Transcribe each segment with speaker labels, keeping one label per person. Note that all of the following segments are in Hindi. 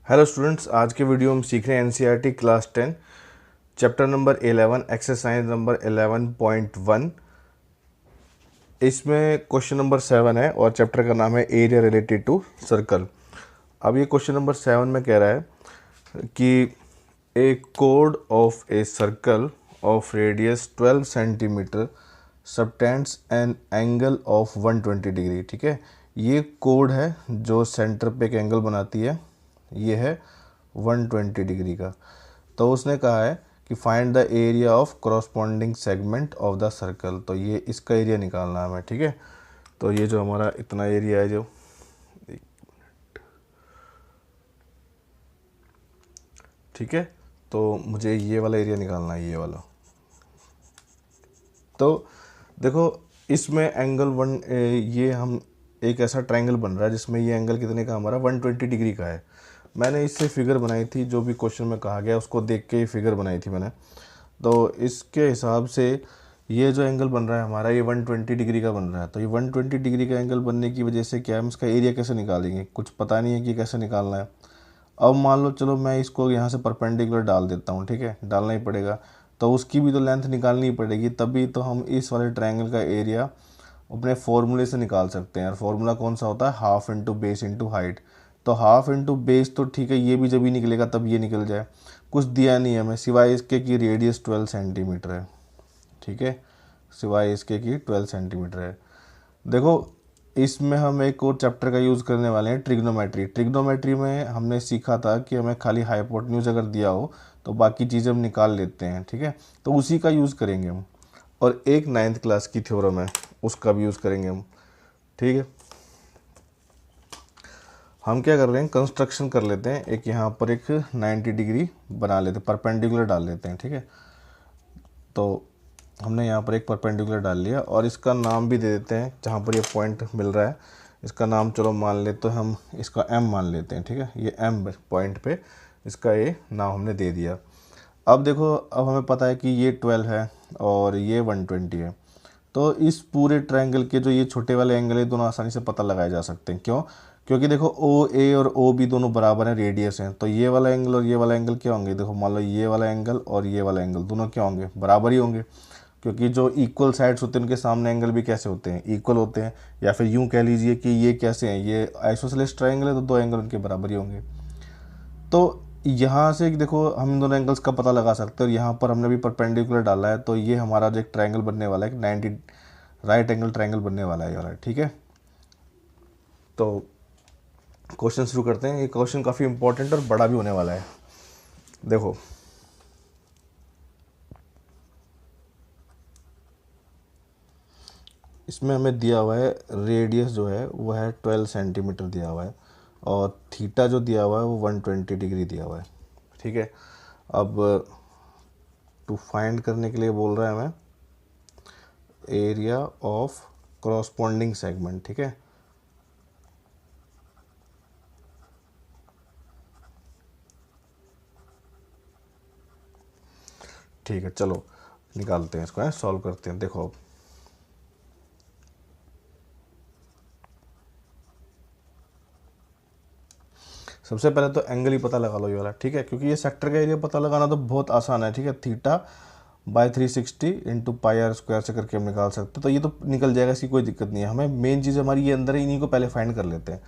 Speaker 1: हेलो स्टूडेंट्स, आज के वीडियो में सीख रहे हैं NCERT class 10 chapter number 11 exercise number 11.1। इसमें क्वेश्चन नंबर 7 है और चैप्टर का नाम है एरिया रिलेटेड टू सर्कल। अब ये क्वेश्चन नंबर 7 में कह रहा है कि ए कोड of a circle of radius 12 centimetre subtends an angle of 120 degree. ठीक है, ये कोड है जो सेंटर पे एक एंगल बनाती है, ये है 120 डिग्री का। तो उसने कहा है कि find the area of corresponding segment of the circle. तो ये इसका एरिया निकालना है हमें। ठीक है, तो ये जो हमारा इतना एरिया है, जो ठीक है, तो मुझे ये वाला एरिया निकालना है, ये वाला। तो देखो, इसमें एंगल ये हम एक ऐसा ट्रायंगल बन रहा है जिसमें ये एंगल कितने का हमारा 120 डिग्री का है। मैंने इससे फिगर बनाई थी, जो भी क्वेश्चन में कहा गया उसको देख के ही फिगर बनाई थी मैंने। तो इसके हिसाब से ये जो एंगल बन रहा है हमारा, ये 120 डिग्री का बन रहा है। तो ये 120 डिग्री का एंगल बनने की वजह से क्या हम इसका एरिया कैसे निकालेंगे, कुछ पता नहीं है कि कैसे निकालना है। अब मान लो, चलो मैं इसको यहाँ से परपेंडिकुलर डाल देता हूँ। ठीक है, डालना ही पड़ेगा, तो उसकी भी तो लेंथ निकालनी ही पड़ेगी, तभी तो हम इस वाले ट्रायंगल का एरिया अपने फॉर्मूले से निकाल सकते हैं। और फॉर्मूला कौन सा होता है, half into base into height. तो हाफ इंटू बेस तो ठीक है, ये भी जब ही निकलेगा तब ये निकल जाए। कुछ दिया नहीं है हमें सिवाय इसके कि रेडियस 12 सेंटीमीटर है। ठीक है, सिवाय इसके कि 12 सेंटीमीटर है। देखो, इसमें हम एक और चैप्टर का यूज़ करने वाले हैं, ट्रिग्नोमेट्री। ट्रिग्नोमेट्री में हमने सीखा था कि हमें खाली हाइपोटेन्यूज अगर दिया हो तो बाकी चीज़ें हम निकाल लेते हैं। ठीक है, तो उसी का यूज़ करेंगे हम। और एक 9th क्लास की थ्योरम है, उसका भी यूज़ करेंगे हम। ठीक है, हम क्या कर रहे हैं, कंस्ट्रक्शन कर लेते हैं। एक यहाँ पर एक 90 डिग्री बना लेते हैं, परपेंडिकुलर डाल लेते हैं। ठीक है, तो हमने यहाँ पर एक परपेंडिकुलर डाल लिया और इसका नाम भी दे देते हैं। जहाँ पर ये पॉइंट मिल रहा है इसका नाम चलो मान ले, तो हम इसका एम मान लेते हैं। ठीक है, ये एम पॉइंट पे इसका ये नाम हमने दे दिया। अब देखो, अब हमें पता है कि ये 12 है और ये 120 है। तो इस पूरे ट्रायंगल के जो ये छोटे वाले एंगल है, दोनों आसानी से पता लगाए जा सकते हैं। क्यों? क्योंकि देखो, ओ ए और ओ बी दोनों बराबर हैं, रेडियस हैं। तो ये वाला एंगल और ये वाला एंगल क्या होंगे, देखो मान लो ये वाला एंगल और ये वाला एंगल दोनों क्या होंगे, बराबर ही होंगे। क्योंकि जो इक्वल साइड्स होते हैं उनके सामने एंगल भी कैसे होते हैं, इक्वल होते हैं। या फिर यूँ कह लीजिए कि ये कैसे हैं, ये आइसोसेलेस ट्रायंगल है, तो दो एंगल उनके बराबर ही होंगे। तो यहाँ से देखो, हम इन दोनों एंगल्स का पता लगा सकते हैं। और यहाँ पर हमने भी परपेंडिकुलर डाला है, तो ये हमारा जो एक ट्रायंगल बनने वाला है, 90 राइट एंगल ट्रायंगल बनने वाला है यार। ठीक है, तो क्वेश्चन शुरू करते हैं। ये क्वेश्चन काफ़ी इंपॉर्टेंट और बड़ा भी होने वाला है। देखो, इसमें हमें दिया हुआ है रेडियस जो है वो है 12 सेंटीमीटर दिया हुआ है, और थीटा जो दिया हुआ है वो 120 डिग्री दिया हुआ है। ठीक है, अब टू फाइंड करने के लिए बोल रहा है हमें एरिया ऑफ करस्पॉन्डिंग सेगमेंट। ठीक है, ठीक है, चलो निकालते हैं इसको, है सॉल्व करते हैं। देखो, अब सबसे पहले तो एंगल ही पता लगा लो ये वाला। ठीक है, क्योंकि ये सेक्टर का एरिया पता लगाना तो बहुत आसान है। ठीक है, theta by 360 into pi r square से करके हम निकाल सकते हैं। तो ये तो निकल जाएगा, इसकी कोई दिक्कत नहीं है। हमें मेन चीज़ हमारी ये अंदर है, इन्हीं को पहले फाइंड कर लेते हैं।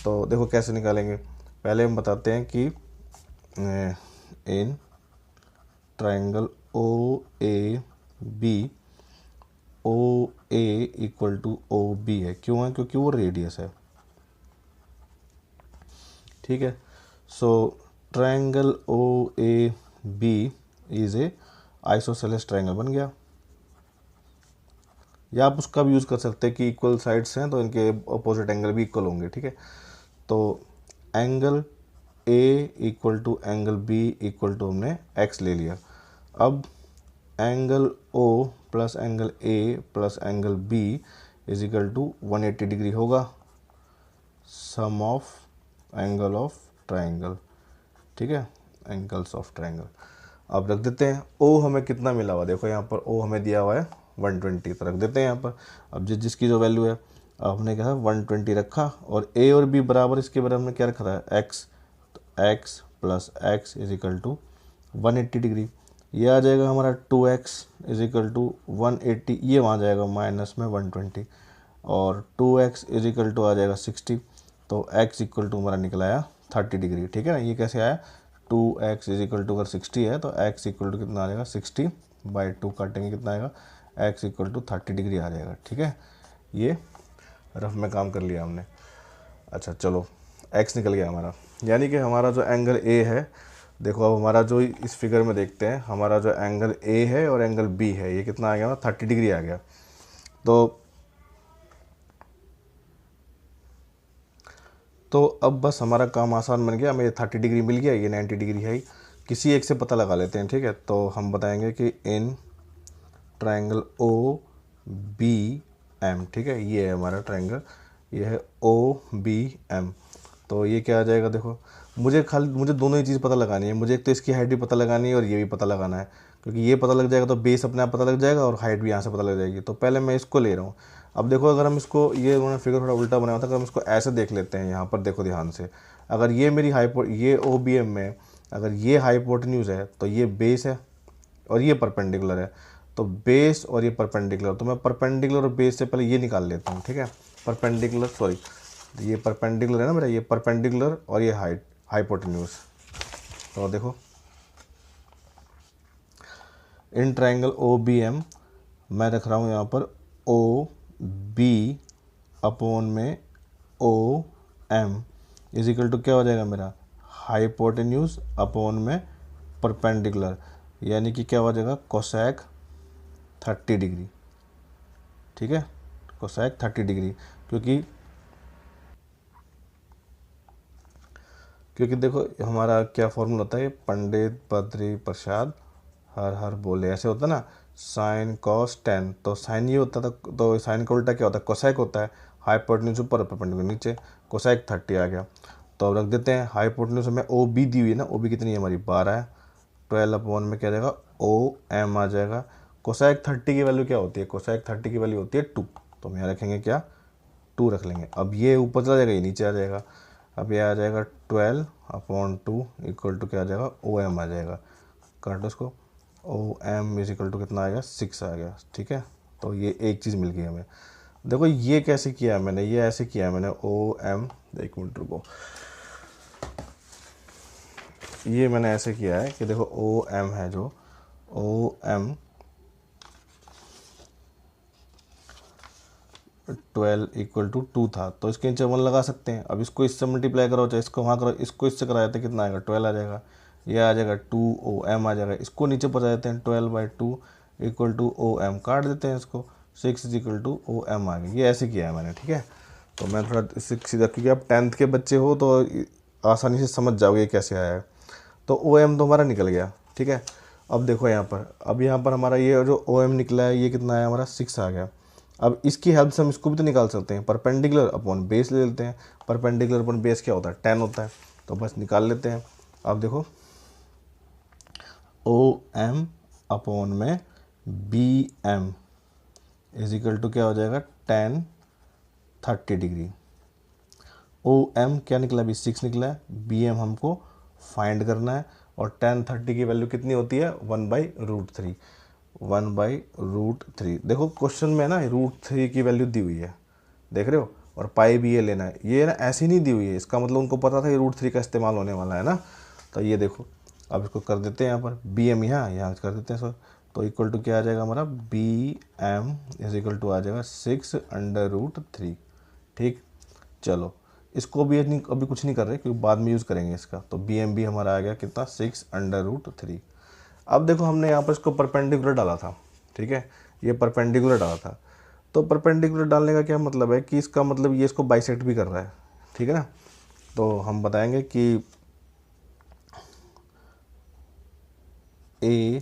Speaker 1: तो देखो कैसे निकालेंगे, पहले हम बताते हैं कि in triangle O A B, O A equal to O B है। क्यों है? क्योंकि वो रेडियस है। ठीक है, so triangle O A B is a isosceles triangle बन गया। या आप उसका भी यूज़ कर सकते हैं कि इक्वल साइड्स हैं तो इनके अपोजिट एंगल भी इक्वल होंगे। ठीक है, तो angle A equal to angle B equal to हमने एक्स ले लिया। अब angle O plus angle A plus angle B is equal to 180 degree होगा, sum of angle of triangle. ठीक है, एंगल्स ऑफ ट्रायंगल। अब रख देते हैं। ओ हमें कितना मिला हुआ, देखो यहाँ पर ओ हमें दिया हुआ है 120, तो रख देते हैं यहाँ पर। अब जिसकी जो वैल्यू है, अब हमने क्या 120 रखा, और ए और बी बराबर, इसके बराबर हमने क्या रखा था, एक्स। तो x plus x is equal to 180 degree. ये आ जाएगा हमारा 2x इज इक्वल टू 180, ये वहाँ जाएगा माइनस में 120, और 2x इज इक्वल टू आ जाएगा 60, तो x इक्वल टू हमारा निकला आया 30 डिग्री। ठीक है ना, ये कैसे आया, 2x इज इक्वल टू अगर 60 है तो x इक्वल टू कितना आ जाएगा 60/2 काटेंगे कितना आएगा, x इक्वल टू 30 डिग्री आ जाएगा। ठीक है, ये रफ में काम कर लिया हमने। अच्छा चलो, x निकल गया हमारा, यानी कि हमारा जो एंगल A है, देखो अब हमारा जो इस फिगर में देखते हैं, हमारा जो एंगल A है और एंगल B है, ये कितना आ गया, 30 डिग्री आ गया। तो अब बस हमारा काम आसान बन गया, हमें 30 डिग्री मिल गया, ये 90 डिग्री है ही, किसी एक से पता लगा लेते हैं। ठीक है, तो हम बताएंगे कि in triangle O B M, ठीक है, ये है हमारा ट्रायंगल, ये है ओ बी एम, तो ये क्या आ जाएगा, देखो मुझे दोनों ही चीज़ पता लगानी है, मुझे एक तो इसकी हाइट भी पता लगानी है और ये भी पता लगाना है, क्योंकि ये पता लग जाएगा तो बेस अपने आप पता लग जाएगा और हाइट भी यहाँ से पता लग जाएगी। तो पहले मैं इसको ले रहा हूँ। अब देखो, अगर हम इसको, ये उन्होंने फिगर थोड़ा उल्टा बनाया था, अगर हम इसको ऐसे देख लेते हैं, यहाँ पर देखो ध्यान से, अगर ये मेरी ये ओ बी एम में अगर ये हाइपोटेन्यूज़ है तो ये बेस है और ये परपेंडिकुलर है, तो बेस और ये परपेंडिकुलर, तो मैं परपेंडिकुलर और बेस से पहले ये निकाल लेता हूँ। ठीक है, परपेंडिकुलर, सॉरी ये परपेंडिकुलर है ना मेरा, ये परपेंडिकुलर और ये हाइपोटेन्यूज़। तो देखो, in triangle O B M मैं रख रहा हूँ यहाँ पर ओ बी अपॉन में O M is equal to क्या हो जाएगा मेरा, हाइपोटेन्यूज़ अपॉन में परपेंडिकुलर, यानी कि क्या हो जाएगा, कोसेक 30 डिग्री। ठीक है, कोसेक 30 डिग्री, क्योंकि देखो हमारा क्या फॉर्मूला होता है, पंडित बद्री प्रसाद हर हर बोले, ऐसे होता है ना, साइन कॉस टेन, तो साइन ये होता था, तो साइन का उल्टा क्या होता है, कोसेक होता है, हाइपोटेन्यूज ऊपर परपेंडिकुलर नीचे, कोसेक 30 आ गया। तो अब रख देते हैं, हाइपोटेन्यूज में ओ बी दी हुई है ना, ओ बी कितनी है हमारी 12 है, 12 अपॉन में क्या आ जाएगा, ओ एम आ जाएगा। कोसेक 30 की वैल्यू क्या होती है, कोसेक 30 की वैल्यू होती है 2, तो हम यहाँ रखेंगे क्या, 2 रख लेंगे। अब ये ऊपर चला जाएगा, ये नीचे आ जाएगा, अब ये आ जाएगा 12/2 इक्वल टू क्या आ जाएगा, ओ एम आ जाएगा, काटो इसको, O M is equal to कितना आ गया, 6 आ गया। ठीक है, तो ये एक चीज़ मिल गई हमें। देखो ये कैसे किया है मैंने, ये ऐसे किया है मैंने, ओ एम, एक मिनट रुको, ये मैंने ऐसे किया है कि देखो ओ एम है, जो ओ एम 12 इक्वल टू 2 था, तो इसके नीचे 1 लगा सकते हैं। अब इसको इससे मल्टीप्लाई करो, चाहे इसको वहाँ करो, इसको इससे कराया तो कितना आएगा, 12 आ जाएगा, ये आ जाएगा 2 ओ एम आ जाएगा, इसको नीचे पहुँचा देते हैं, 12/2 इक्वल टू ओ एम, काट देते हैं इसको, 6 is equal to O M आ गया। ये ऐसे किया है मैंने। ठीक है, तो मैं थोड़ा इससे सीधा, क्योंकि आप 10th के बच्चे हो तो आसानी से समझ जाओगे कैसे आया है। तो ओ एम तो हमारा निकल गया। ठीक है, अब देखो यहाँ पर, अब यहाँ पर हमारा ये जो ओ एम निकला है, ये कितना आया हमारा, 6 आ गया। अब इसकी हेल्प से हम इसको भी तो निकाल सकते हैं, परपेंडिकुलर अपॉन बेस ले लेते हैं, परपेंडिकुलर अपॉन बेस क्या होता है, 10 होता है, तो बस निकाल लेते हैं। अब देखो ओ एम अपॉन में B M is equal to क्या हो जाएगा, 10/30 डिग्री। ओ एम क्या निकला, अभी 6 निकला है, बी एम हमको फाइंड करना है, और 10/30 की वैल्यू कितनी होती है, 1/√3, 1/√3। देखो क्वेश्चन में ना √3 की वैल्यू दी हुई है, देख रहे हो, और पाई भी ये लेना है, ये ना ऐसी नहीं दी हुई है, इसका मतलब उनको पता था ये √3 का इस्तेमाल होने वाला है ना। तो ये देखो, अब इसको कर देते हैं यहाँ पर, बी एम यहाँ कर देते हैं सर, तो इक्वल टू क्या आ जाएगा हमारा, B M is equal to आ जाएगा 6/√3। ठीक, चलो इसको भी अभी कुछ नहीं कर रहे, क्योंकि बाद में यूज़ करेंगे इसका, तो बी एम भी हमारा आ गया कितना, 6/√3। अब देखो हमने यहाँ पर इसको परपेंडिकुलर डाला था। ठीक है, ये परपेंडिकुलर डाला था, तो परपेंडिकुलर डालने का क्या मतलब है कि इसका मतलब ये इसको बाइसेक्ट भी कर रहा है। ठीक है ना, तो हम बताएंगे कि A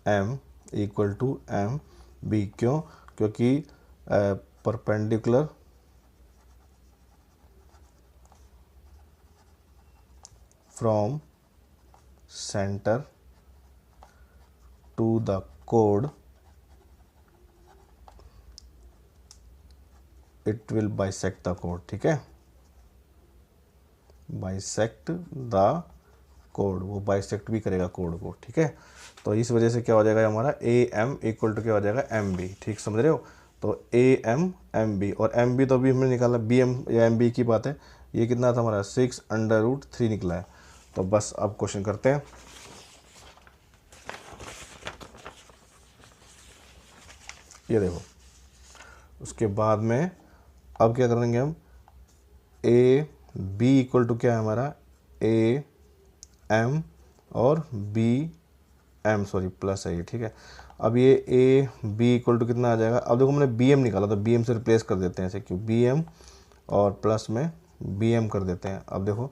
Speaker 1: M equal to M B, क्यों, क्योंकि perpendicular from centre to the code it will bisect the code. ठीक है, बाइसेक्ट द कोड, वो बाइसेक्ट भी करेगा कोड को, ठीक है। तो इस वजह से क्या हो जाएगा हमारा ए एम इक्वल टू क्या हो जाएगा एम बी, ठीक समझ रहे हो। तो ए एम एम बी, और एम बी तो अभी हमने निकाला, बी एम या एम बी की बात है। ये कितना था हमारा 6√3 निकला है। तो बस अब क्वेश्चन करते हैं। ये देखो, उसके बाद में अब क्या करेंगे हम, ए बी इक्वल टू क्या है हमारा ए एम और बी एम, सॉरी प्लस है ये, ठीक है। अब ये ए बी इक्वल टू कितना आ जाएगा, अब देखो हमने बी एम निकाला तो बी एम से रिप्लेस कर देते हैं ऐसे, क्यों बी एम और प्लस में बी एम कर देते हैं। अब देखो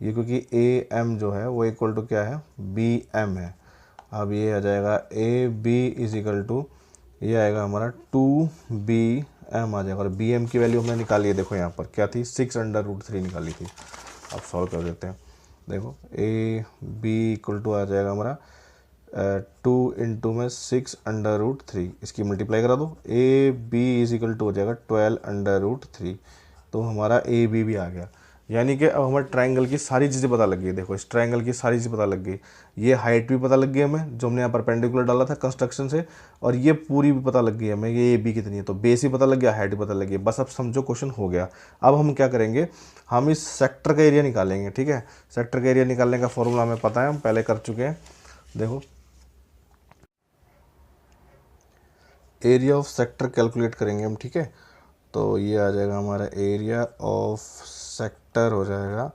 Speaker 1: ये क्योंकि ए एम जो है वो इक्वल टू क्या है बी एम है। अब ये आ जाएगा A B is equal to, ये आएगा हमारा 2BM आ जाएगा, और BM की वैल्यू हमने निकाली है, देखो यहाँ पर क्या थी 6√3 निकाली थी। अब सॉल्व कर देते हैं। देखो ए बी इक्वल टू आ जाएगा हमारा 2 इंटू में 6√3, इसकी मल्टीप्लाई करा दो, A B is equal to हो जाएगा 12√3। तो हमारा ए बी भी आ गया। यानी कि अब हमें ट्रायंगल की सारी चीज़ें पता लग गई। देखो इस ट्रायंगल की सारी चीज़ें पता लग गई, ये हाइट भी पता लग गई हमें जो हमने यहाँ परपेंडिकुलर डाला था कंस्ट्रक्शन से, और ये पूरी भी पता लग गई हमें, ये बी कितनी है। तो बेस भी पता लग गया, हाइट भी पता लग गई। बस अब समझो क्वेश्चन हो गया। अब हम क्या करेंगे, हम इस सेक्टर का एरिया निकालेंगे, ठीक है। सेक्टर का एरिया निकालने का फॉर्मूला हमें पता है, हम पहले कर चुके हैं। देखो एरिया ऑफ सेक्टर कैलकुलेट करेंगे हम, ठीक है। तो ये आ जाएगा हमारा एरिया ऑफ सेक्टर हो जाएगा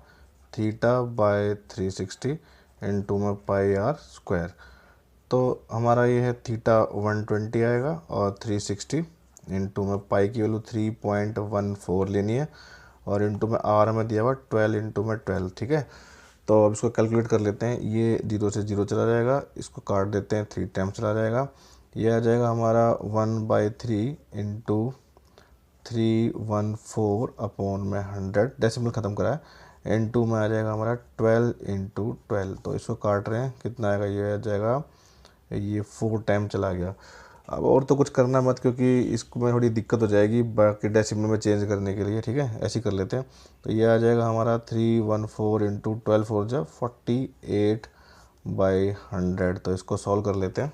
Speaker 1: θ/360 इंटू में πr²। तो हमारा ये है θ120 आएगा, और 360 इंटू में पाई की वैल्यू 3.14 लेनी है, और इंटू में आर में दिया हुआ 12 इंटू में 12, ठीक है। तो अब इसको कैलकुलेट कर लेते हैं। ये 0 से 0 चला जाएगा, इसको काट देते हैं, 3 टाइम चला जाएगा। ये आ जाएगा हमारा 1/3 इंटू 314 अपॉन में 100, डेसिमल ख़त्म करा है, इंटू में आ जाएगा हमारा 12 इंटू 12। तो इसको काट रहे हैं, कितना आएगा, ये आ जाएगा, ये 4 टाइम चला गया। अब और तो कुछ करना मत, क्योंकि इसको में थोड़ी दिक्कत हो जाएगी बाकी डेसिमल में चेंज करने के लिए, ठीक है। ऐसे ही कर लेते हैं। तो ये आ जाएगा हमारा 314 इंटू 12 4 जा 48/100। तो इसको सॉल्व कर लेते हैं।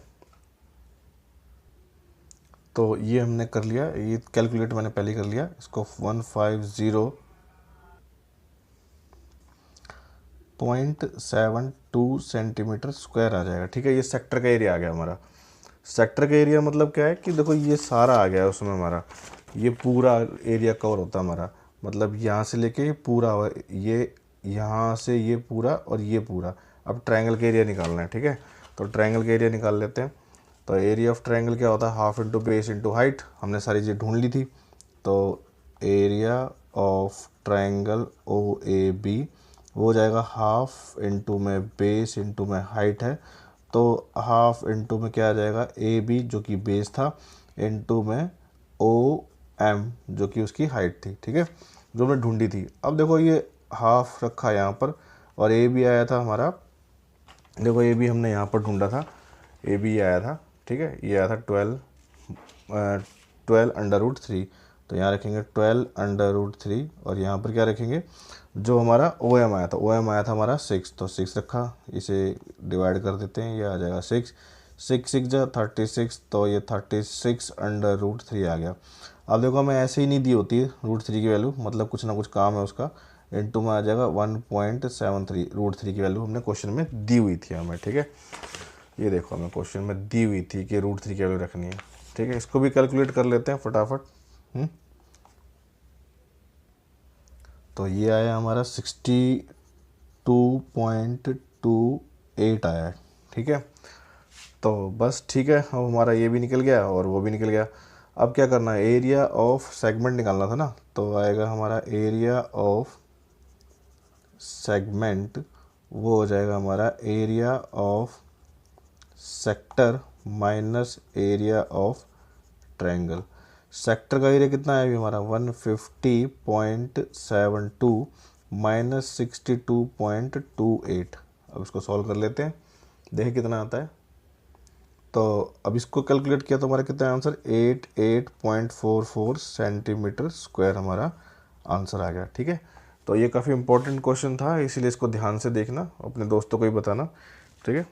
Speaker 1: तो ये हमने कर लिया, ये कैलकुलेट मैंने पहले कर लिया। इसको 150.72 सेंटीमीटर स्क्वायर आ जाएगा, ठीक है। ये सेक्टर का एरिया आ गया हमारा। सेक्टर का एरिया मतलब क्या है कि देखो ये सारा आ गया उसमें हमारा, ये पूरा एरिया कवर होता है हमारा, मतलब यहाँ से लेके पूरा, ये यहाँ से ये पूरा और ये पूरा। अब ट्रायंगल का एरिया निकालना है, ठीक है। तो ट्रायंगल का एरिया निकाल लेते हैं। तो एरिया ऑफ ट्रायंगल क्या होता है, half into base into height. हमने सारी चीज़ें ढूंढ ली थी। तो area of triangle O A B वो हो जाएगा हाफ इंटू में बेस इंटू में हाइट है। तो हाफ इंटू में क्या आ जाएगा ए बी जो कि बेस था, इंटू में ओ एम जो कि उसकी हाइट थी, ठीक है, जो हमने ढूंढी थी। अब देखो ये हाफ रखा यहाँ पर, और ए बी आया था हमारा, देखो ए बी हमने यहाँ पर ढूंढा था, ए बी आया था, ठीक है। ये आया था 12√3। तो यहाँ रखेंगे 12√3, और यहाँ पर क्या रखेंगे, जो हमारा ओ एम आया था, ओ एम आया था हमारा 6, तो 6 रखा। इसे डिवाइड कर देते हैं, ये आ जाएगा 6 6 जा 36, तो ये 36√3 आ गया। अब देखो हमें ऐसे ही नहीं दी होती है √3 की वैल्यू, मतलब कुछ ना कुछ काम है उसका। इंटू में आ जाएगा 1.73, √3 की वैल्यू हमने क्वेश्चन में दी हुई थी हमें, ठीक है। ये देखो हमें क्वेश्चन में दी हुई थी कि √3 की वैल्यू रखनी है, ठीक है। इसको भी कैलकुलेट कर लेते हैं फटाफट। तो ये आया हमारा 62.28 आया है, ठीक है। तो बस ठीक है, अब हमारा ये भी निकल गया और वो भी निकल गया। अब क्या करना है, एरिया ऑफ सेगमेंट निकालना था ना। तो आएगा हमारा एरिया ऑफ सेगमेंट, वो हो जाएगा हमारा area of sector minus area of triangle. Sector का एरिया कितना है अभी हमारा 150.72 माइनस 62.28। अब इसको सॉल्व कर लेते हैं, देखें कितना आता है। तो अब इसको कैलकुलेट किया तो हमारा कितना आंसर 88.44 सेंटीमीटर स्क्वायर हमारा आंसर आ गया, ठीक है। तो ये काफ़ी इंपॉर्टेंट क्वेश्चन था, इसीलिए इसको ध्यान से देखना, अपने दोस्तों को ही बताना, ठीक है।